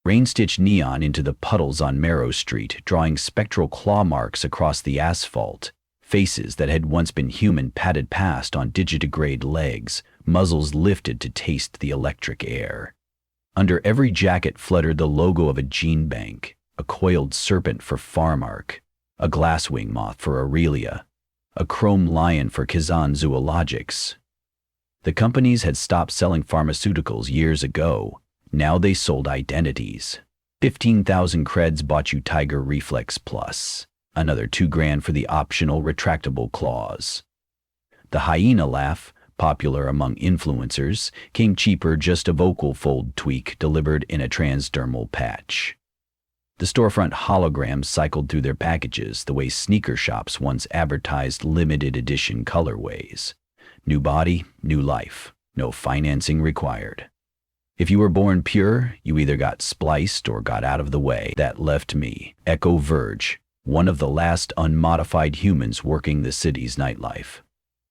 Rain-stitched neon into the puddles on Marrow Street, drawing spectral claw marks across the asphalt. Faces that had once been human padded past on digitigrade legs, muzzles lifted to taste the electric air. Under every jacket fluttered the logo of a gene bank, a coiled serpent for Farmark, a glasswing moth for Aurelia, a chrome lion for Kazan Zoologics. The companies had stopped selling pharmaceuticals years ago. Now they sold identities. 15,000 creds bought you Tiger Reflex Plus. Another $2,000 for the optional retractable claws. The hyena laugh, popular among influencers, came cheaper, just a vocal fold tweak delivered in a transdermal patch. The storefront holograms cycled through their packages the way sneaker shops once advertised limited edition colorways. New body, new life, no financing required. If you were born pure, you either got spliced or got out of the way. That left me, Echo Verge, one of the last unmodified humans working the city's nightlife.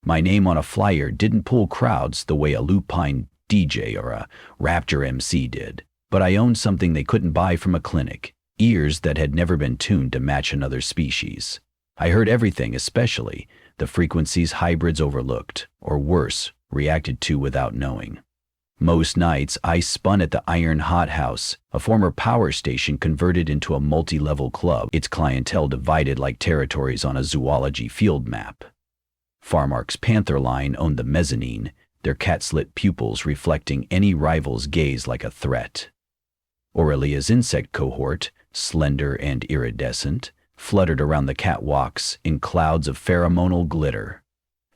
My name on a flyer didn't pull crowds the way a lupine DJ or a Raptor MC did, but I owned something they couldn't buy from a clinic, ears that had never been tuned to match another species. I heard everything, especially the frequencies hybrids overlooked, or worse, reacted to without knowing. Most nights, I spun at the Iron Hot House, a former power station converted into a multi-level club, its clientele divided like territories on a zoology field map. Farmark's Panther line owned the mezzanine, their cat-slit pupils reflecting any rival's gaze like a threat. Aurelia's insect cohort, slender and iridescent, fluttered around the catwalks in clouds of pheromonal glitter.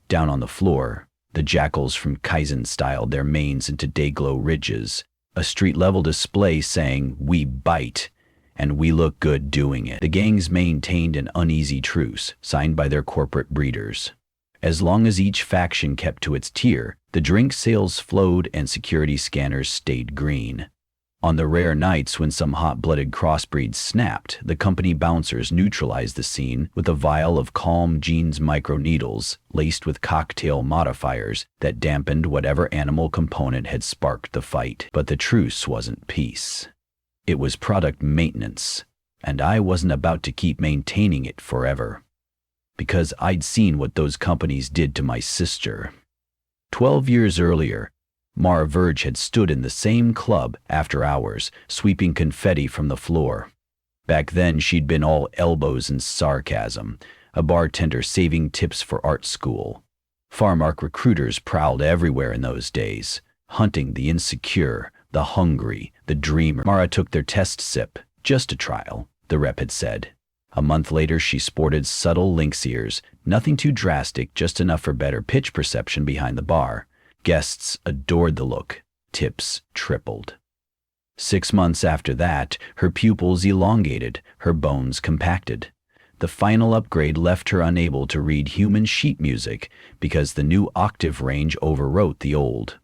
Down on the floor, the jackals from Kaizen styled their manes into dayglow ridges, a street-level display saying, "We bite, and we look good doing it." The gangs maintained an uneasy truce, signed by their corporate breeders. As long as each faction kept to its tier, the drink sales flowed and security scanners stayed green. On the rare nights when some hot-blooded crossbreeds snapped, the company bouncers neutralized the scene with a vial of Calm Genes microneedles laced with cocktail modifiers that dampened whatever animal component had sparked the fight. But the truce wasn't peace. It was product maintenance, and I wasn't about to keep maintaining it forever. Because I'd seen what those companies did to my sister. 12 years earlier, Mara Verge had stood in the same club after hours, sweeping confetti from the floor. Back then, she'd been all elbows and sarcasm, a bartender saving tips for art school. Farmark recruiters prowled everywhere in those days, hunting the insecure, the hungry, the dreamer. Mara took their test sip, just a trial, the rep had said. A month later, she sported subtle lynx ears, nothing too drastic, just enough for better pitch perception behind the bar. Guests adored the look. Tips tripled. 6 months after that, her pupils elongated, her bones compacted. The final upgrade left her unable to read human sheet music because the new octave range overwrote the old.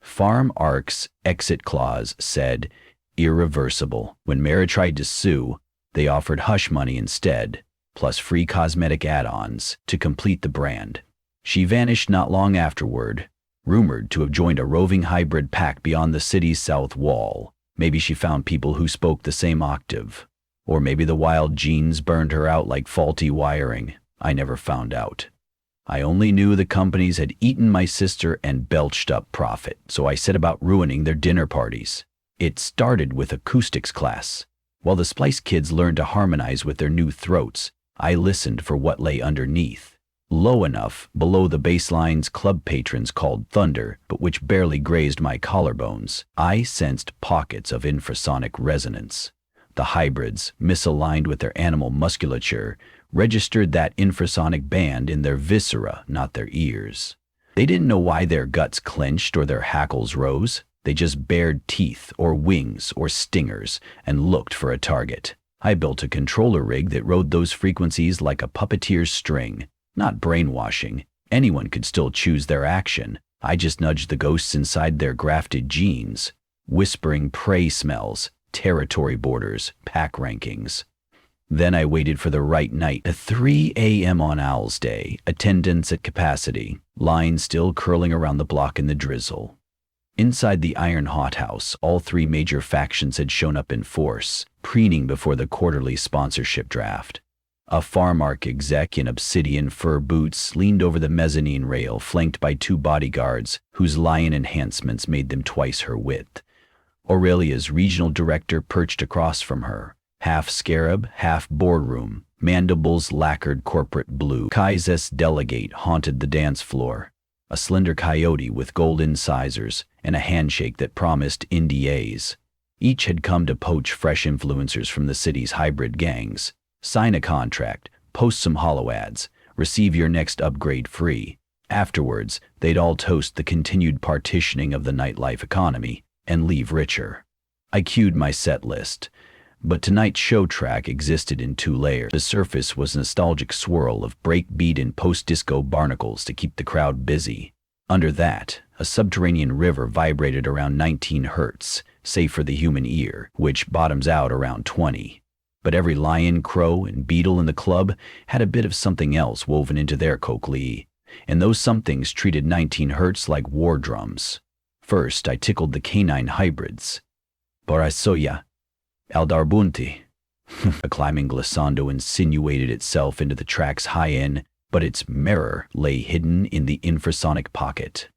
Farmark's exit clause said, "Irreversible." When Mara tried to sue, they offered hush money instead, plus free cosmetic add-ons to complete the brand. She vanished not long afterward, rumored to have joined a roving hybrid pack beyond the city's south wall. Maybe she found people who spoke the same octave. Or maybe the wild genes burned her out like faulty wiring. I never found out. I only knew the companies had eaten my sister and belched up profit, so I set about ruining their dinner parties. It started with acoustics class. While the Splice kids learned to harmonize with their new throats, I listened for what lay underneath. Low enough, below the basslines club patrons called thunder, but which barely grazed my collarbones, I sensed pockets of infrasonic resonance. The hybrids, misaligned with their animal musculature, registered that infrasonic band in their viscera, not their ears. They didn't know why their guts clenched or their hackles rose. They just bared teeth or wings or stingers and looked for a target. I built a controller rig that rode those frequencies like a puppeteer's string. Not brainwashing. Anyone could still choose their action. I just nudged the ghosts inside their grafted genes, whispering prey smells, territory borders, pack rankings. Then I waited for the right night. At 3 a.m. on Owl's Day, attendance at capacity, lines still curling around the block in the drizzle. Inside the iron hothouse, all three major factions had shown up in force, preening before the quarterly sponsorship draft. A Farmark exec in obsidian fur boots leaned over the mezzanine rail, flanked by two bodyguards whose lion enhancements made them twice her width. Aurelia's regional director perched across from her, half scarab, half boardroom, mandibles lacquered corporate blue. Kai's delegate haunted the dance floor, a slender coyote with gold incisors and a handshake that promised NDAs. Each had come to poach fresh influencers from the city's hybrid gangs. Sign a contract, post some holo ads, receive your next upgrade free. Afterwards, they'd all toast the continued partitioning of the nightlife economy and leave richer. I cued my set list, but tonight's show track existed in two layers. The surface was a nostalgic swirl of breakbeat and post-disco barnacles to keep the crowd busy. Under that, a subterranean river vibrated around 19 hertz, safe for the human ear, which bottoms out around 20. But every lion, crow, and beetle in the club had a bit of something else woven into their cochlear, and those somethings treated 19 hertz like war drums. First, I tickled the canine hybrids. Borasoya, Aldarbunti. A climbing glissando insinuated itself into the track's high end, but its mirror lay hidden in the infrasonic pocket.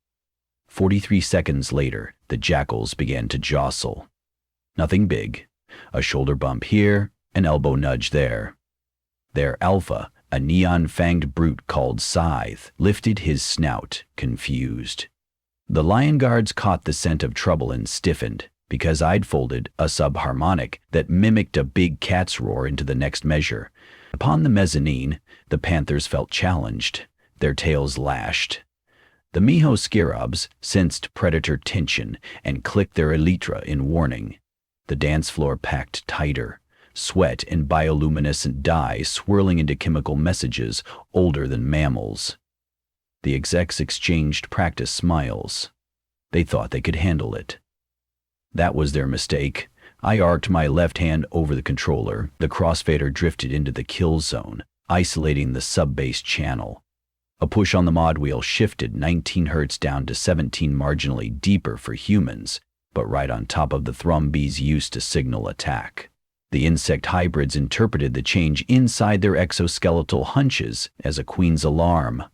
43 seconds later, the jackals began to jostle. Nothing big. A shoulder bump here, an elbow nudge there. Their alpha, a neon-fanged brute called Scythe, lifted his snout, confused. The lion guards caught the scent of trouble and stiffened, because I'd folded a subharmonic that mimicked a big cat's roar into the next measure. Upon the mezzanine, the panthers felt challenged, their tails lashed. The Miho scarabs sensed predator tension and clicked their elytra in warning. The dance floor packed tighter, sweat and bioluminescent dye swirling into chemical messages older than mammals. The execs exchanged practice smiles. They thought they could handle it. That was their mistake. I arced my left hand over the controller. The crossfader drifted into the kill zone, isolating the sub-bass channel. A push on the mod wheel shifted 19 hertz down to 17 marginally deeper for humans, but right on top of the thrumbees used to signal attack. The insect hybrids interpreted the change inside their exoskeletal hunches as a queen's alarm.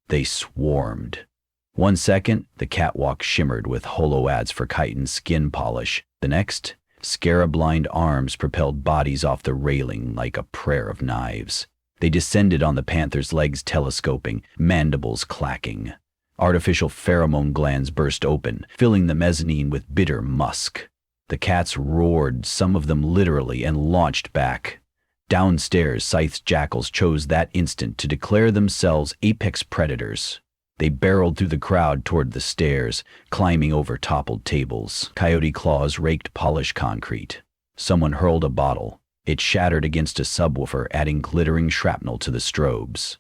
They swarmed. 1 second, the catwalk shimmered with holo ads for chitin skin polish. The next, scarab-lined arms propelled bodies off the railing like a prayer of knives. They descended on the panther's legs, telescoping, mandibles clacking. Artificial pheromone glands burst open, filling the mezzanine with bitter musk. The cats roared, some of them literally, and launched back. Downstairs, Scythe's jackals chose that instant to declare themselves apex predators. They barreled through the crowd toward the stairs, climbing over toppled tables. Coyote claws raked polished concrete. Someone hurled a bottle. It shattered against a subwoofer, adding glittering shrapnel to the strobes.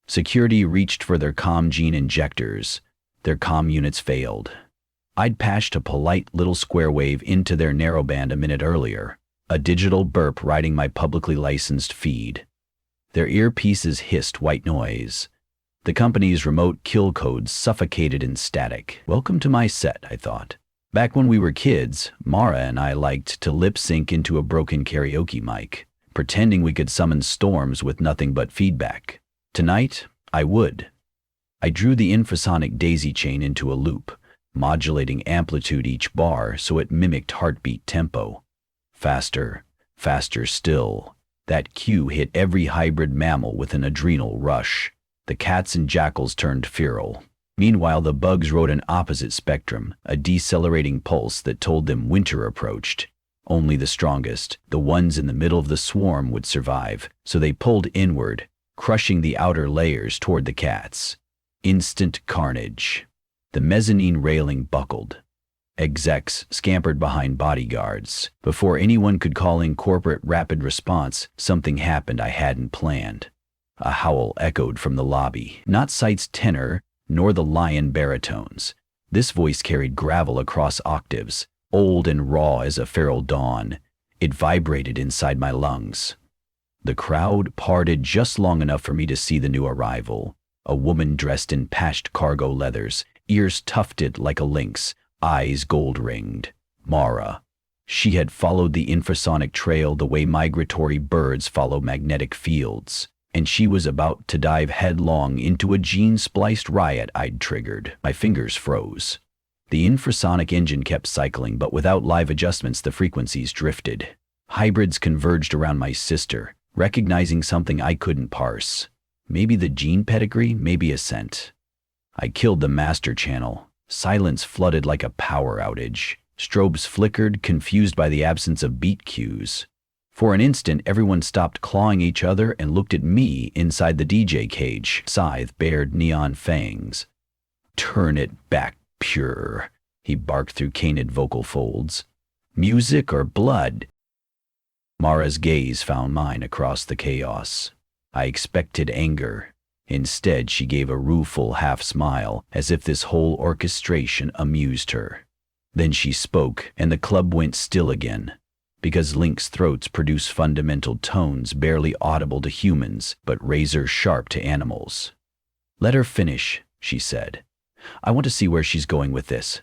Security reached for their comm gene injectors. Their comm units failed. I'd patched a polite little square wave into their narrowband a minute earlier, a digital burp riding my publicly licensed feed. Their earpieces hissed white noise. The company's remote kill codes suffocated in static. Welcome to my set, I thought. Back when we were kids, Mara and I liked to lip-sync into a broken karaoke mic, pretending we could summon storms with nothing but feedback. Tonight, I would. I drew the infrasonic daisy chain into a loop, modulating amplitude each bar so it mimicked heartbeat tempo. Faster, faster still. That cue hit every hybrid mammal with an adrenal rush. The cats and jackals turned feral. Meanwhile, the bugs rode an opposite spectrum, a decelerating pulse that told them winter approached. Only the strongest, the ones in the middle of the swarm, would survive, so they pulled inward, crushing the outer layers toward the cats. Instant carnage. The mezzanine railing buckled. Execs scampered behind bodyguards. Before anyone could call in corporate rapid response, something happened I hadn't planned. A howl echoed from the lobby, not Scythe's tenor, nor the lion baritones. This voice carried gravel across octaves, old and raw as a feral dawn. It vibrated inside my lungs. The crowd parted just long enough for me to see the new arrival. A woman dressed in patched cargo leathers, ears tufted like a lynx, eyes gold-ringed. Mara. She had followed the infrasonic trail the way migratory birds follow magnetic fields, and she was about to dive headlong into a gene-spliced riot I'd triggered. My fingers froze. The infrasonic engine kept cycling, but without live adjustments the frequencies drifted. Hybrids converged around my sister, recognizing something I couldn't parse. Maybe the gene pedigree, maybe a scent. I killed the master channel. Silence flooded like a power outage. Strobes flickered, confused by the absence of beat cues. For an instant, everyone stopped clawing each other and looked at me inside the DJ cage. Scythe bared neon fangs. "Turn it back, pure," he barked through canid vocal folds. "Music or blood?" Mara's gaze found mine across the chaos. I expected anger. Instead, she gave a rueful half-smile, as if this whole orchestration amused her. Then she spoke, and the club went still again, because Link's throats produce fundamental tones barely audible to humans, but razor-sharp to animals. "Let her finish," she said. "I want to see where she's going with this."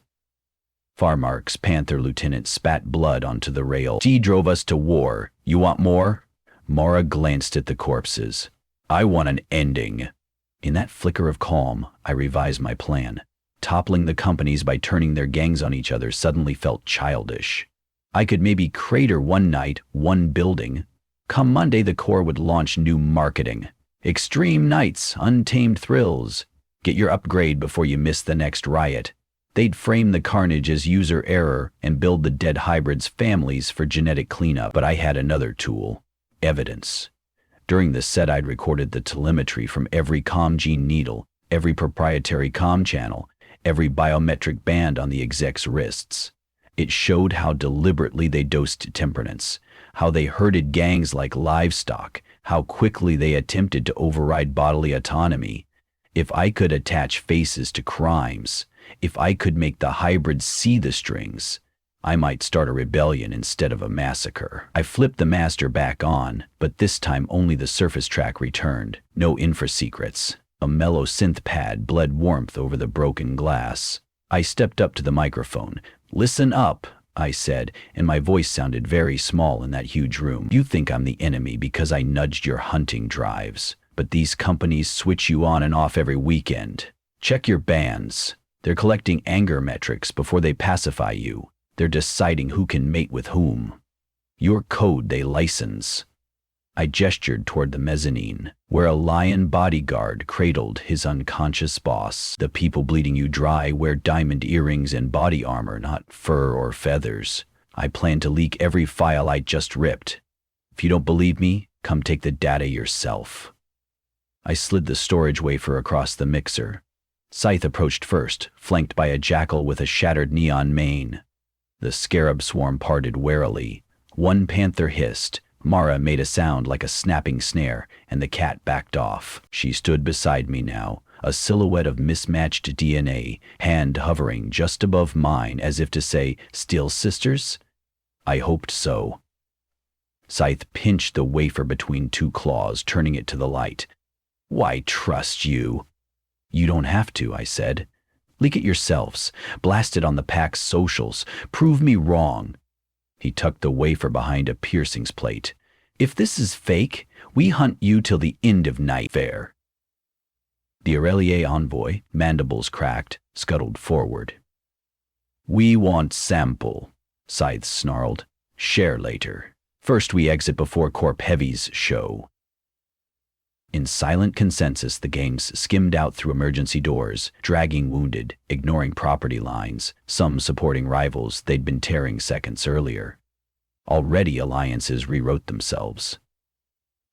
Farmark's Panther lieutenant spat blood onto the rail. "She drove us to war. You want more?" Mara glanced at the corpses. "I want an ending." In that flicker of calm, I revised my plan. Toppling the companies by turning their gangs on each other suddenly felt childish. I could maybe crater one night, one building. Come Monday, the Corps would launch new marketing. Extreme nights, untamed thrills. Get your upgrade before you miss the next riot. They'd frame the carnage as user error and build the dead hybrids' families for genetic cleanup. But I had another tool: evidence. During the set, I'd recorded the telemetry from every comm gene needle, every proprietary comm channel, every biometric band on the exec's wrists. It showed how deliberately they dosed temperaments, how they herded gangs like livestock, how quickly they attempted to override bodily autonomy. If I could attach faces to crimes, if I could make the hybrids see the strings, I might start a rebellion instead of a massacre. I flipped the master back on, but this time only the surface track returned. No infra-secrets. A mellow synth pad bled warmth over the broken glass. I stepped up to the microphone. "Listen up," I said, and my voice sounded very small in that huge room. "You think I'm the enemy because I nudged your hunting drives, but these companies switch you on and off every weekend. Check your bands. They're collecting anger metrics before they pacify you. They're deciding who can mate with whom. Your code they license." I gestured toward the mezzanine, where a lion bodyguard cradled his unconscious boss. "The people bleeding you dry wear diamond earrings and body armor, not fur or feathers. I plan to leak every file I just ripped. If you don't believe me, come take the data yourself." I slid the storage wafer across the mixer. Scythe approached first, flanked by a jackal with a shattered neon mane. The scarab swarm parted warily. One panther hissed. Mara made a sound like a snapping snare, and the cat backed off. She stood beside me now, a silhouette of mismatched DNA, hand hovering just above mine as if to say, "Still sisters?" I hoped so. Scythe pinched the wafer between two claws, turning it to the light. "Why trust you?" "You don't have to," I said. "Leak it yourselves. Blast it on the pack's socials. Prove me wrong." He tucked the wafer behind a piercings plate. "If this is fake, we hunt you till the end of night. Fair." The Aurelier envoy, mandibles cracked, scuttled forward. "We want sample," Scythe snarled. "Share later. First we exit before Corp Heavies show." In silent consensus, the gangs skimmed out through emergency doors, dragging wounded, ignoring property lines, some supporting rivals they'd been tearing seconds earlier. Already alliances rewrote themselves.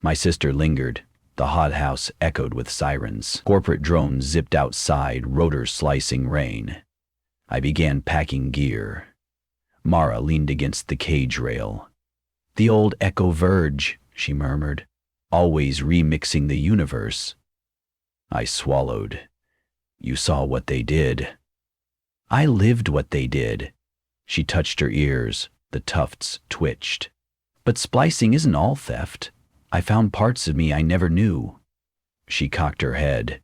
My sister lingered. The hothouse echoed with sirens. Corporate drones zipped outside, rotors slicing rain. I began packing gear. Mara leaned against the cage rail. "The old Echo Verge," she murmured. "Always remixing the universe." I swallowed. "You saw what they did." "I lived what they did." She touched her ears. The tufts twitched. "But splicing isn't all theft. I found parts of me I never knew." She cocked her head.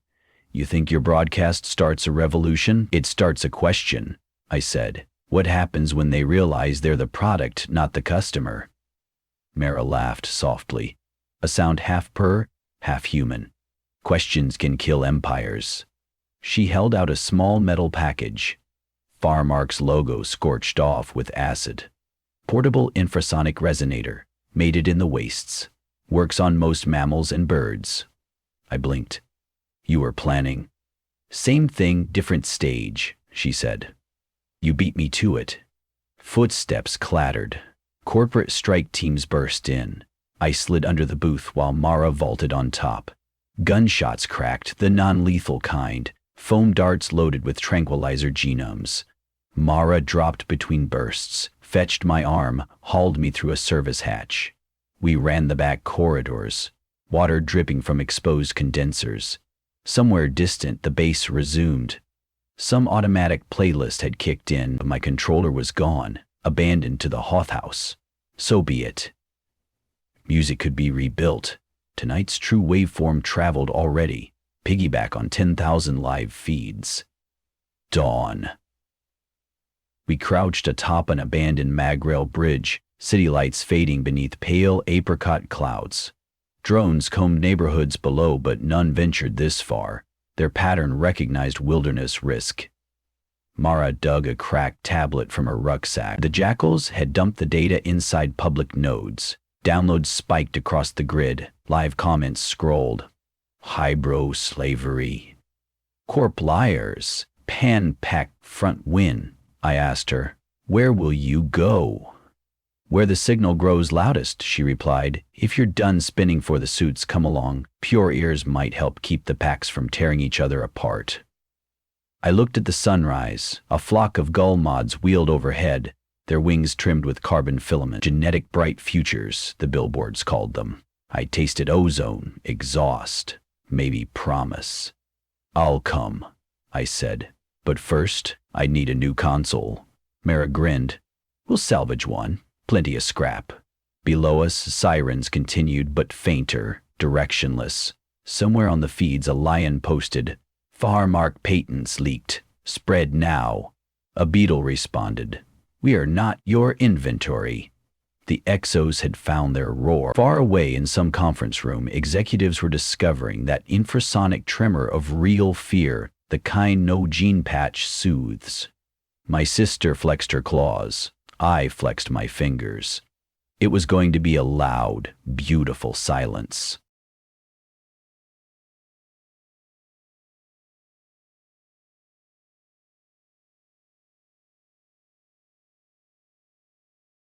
"You think your broadcast starts a revolution? It starts a question. I said. What happens when they realize they're the product, not the customer? Mara laughed softly, a sound half purr, half human. Questions can kill empires. She held out a small metal package. Farmark's logo scorched off with acid. Portable infrasonic resonator, mated in the wastes. Works on most mammals and birds. I blinked. You were planning. Same thing, different stage, she said. You beat me to it. Footsteps clattered. Corporate strike teams burst in. I slid under the booth while Mara vaulted on top. Gunshots cracked, the non-lethal kind, foam darts loaded with tranquilizer genomes. Mara dropped between bursts, fetched my arm, hauled me through a service hatch. We ran the back corridors, water dripping from exposed condensers. Somewhere distant, the bass resumed. Some automatic playlist had kicked in, but my controller was gone, abandoned to the Hoth-house. So be it. Music could be rebuilt. Tonight's true waveform traveled already, piggyback on 10,000 live feeds. Dawn. We crouched atop an abandoned magrail bridge, city lights fading beneath pale apricot clouds. Drones combed neighborhoods below, but none ventured this far. Their pattern recognized wilderness risk. Mara dug a cracked tablet from her rucksack. The jackals had dumped the data inside public nodes. Downloads spiked across the grid. Live comments scrolled. Highbrow slavery. Corp liars. Pan-pack front win. I asked her, where will you go? Where the signal grows loudest, she replied. If you're done spinning for the suits, come along. Pure ears might help keep the packs from tearing each other apart. I looked at the sunrise. A flock of gull moths wheeled overhead, their wings trimmed with carbon filament. Genetic bright futures, the billboards called them. I tasted ozone, exhaust, maybe promise. I'll come, I said. But first, I need a new console. Mara grinned. We'll salvage one. Plenty of scrap. Below us, sirens continued, but fainter, directionless. Somewhere on the feeds, a lion posted, Farmark patents leaked. Spread now. A beetle responded, we are not your inventory. The exos had found their roar. Far away in some conference room, executives were discovering that infrasonic tremor of real fear, the kind no gene patch soothes. My sister flexed her claws. I flexed my fingers. It was going to be a loud, beautiful silence.